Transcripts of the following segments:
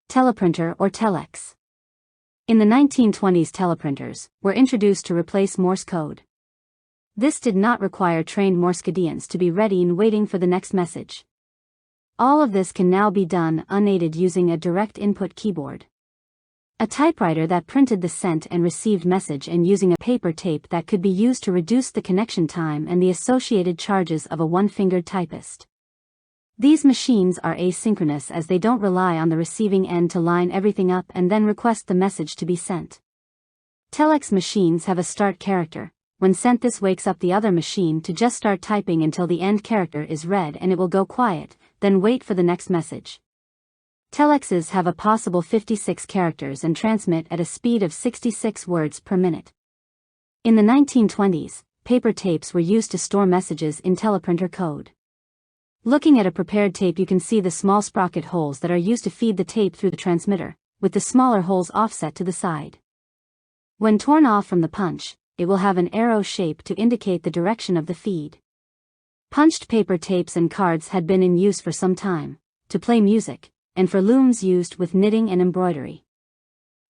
Teleprinter or Telex. In the 1920s, teleprinters were introduced to replace Morse code. This did not require trained Morsecodians to be ready and waiting for the next message. All of this can now be done unaided using a direct input keyboard. A typewriter that printed the sent and received message, and using a paper tape that could be used to reduce the connection time and the associated charges of a one-fingered typist. These machines are asynchronous as they don't rely on the receiving end to line everything up and then request the message to be sent. Telex machines have a start character. When sent, this wakes up the other machine to just start typing until the end character is read, and it will go quiet, then wait for the next message. Telexes have a possible 56 characters and transmit at a speed of 66 words per minute. In the 1920s, paper tapes were used to store messages in teleprinter code. Looking at a prepared tape, you can see the small sprocket holes that are used to feed the tape through the transmitter, with the smaller holes offset to the side. When torn off from the punch, it will have an arrow shape to indicate the direction of the feed. Punched paper tapes and cards had been in use for some time, to play music, and for looms used with knitting and embroidery.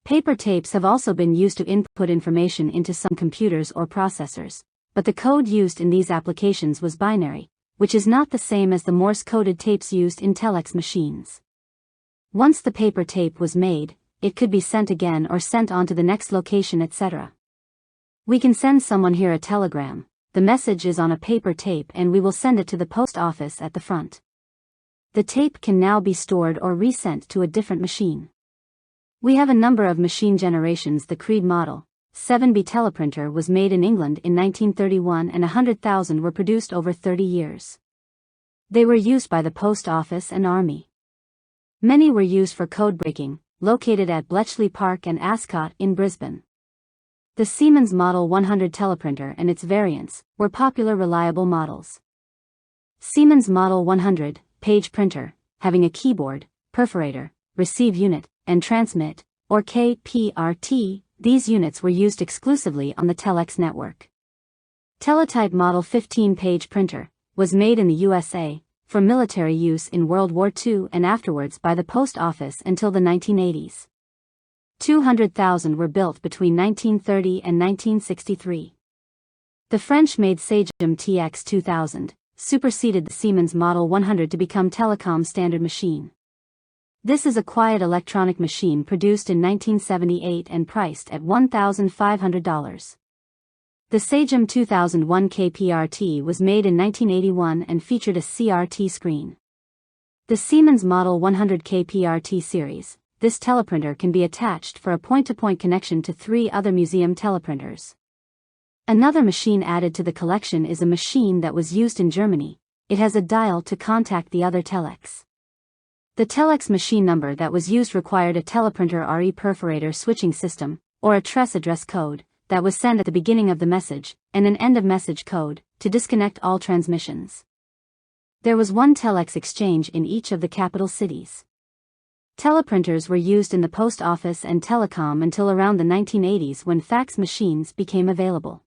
Paper tapes have also been used to input information into some computers or processors, but the code used in these applications was binary, which is not the same as the Morse-coded tapes used in Telex machines. Once the paper tape was made, it could be sent again or sent on to the next location, etc. We can send someone here a telegram. The message is on a paper tape and we will send it to the post office at the front. The tape can now be stored or resent to a different machine. We have a number of machine generations. The Creed model 7B teleprinter was made in England in 1931 and 100,000 were produced over 30 years. They were used by the post office and army. Many were used for code breaking, located at Bletchley Park and Ascot in Brisbane. The Siemens Model 100 teleprinter and its variants were popular reliable models. Siemens Model 100 page printer, having a keyboard, perforator, receive unit, and transmit, or KPRT, these units were used exclusively on the Telex network. Teletype Model 15 page printer was made in the USA for military use in World War II and afterwards by the post office until the 1980s. 200,000 were built between 1930 and 1963. The French-made Sagem TX 2000 superseded the Siemens Model 100 to become Telecom standard machine. This is a quiet electronic machine produced in 1978 and priced at $1,500. The Sagem 2001 KPRT was made in 1981 and featured a CRT screen. The Siemens Model 100 KPRT series, this teleprinter can be attached for a point-to-point connection to 3 other museum teleprinters. Another machine added to the collection is a machine that was used in Germany. It has a dial to contact the other Telex. The Telex machine number that was used required a teleprinter RE perforator switching system, or a TRES address code, that was sent at the beginning of the message, and an end-of-message code, to disconnect all transmissions. There was one Telex exchange in each of the capital cities. Teleprinters were used in the post office and telecom until around the 1980s when fax machines became available.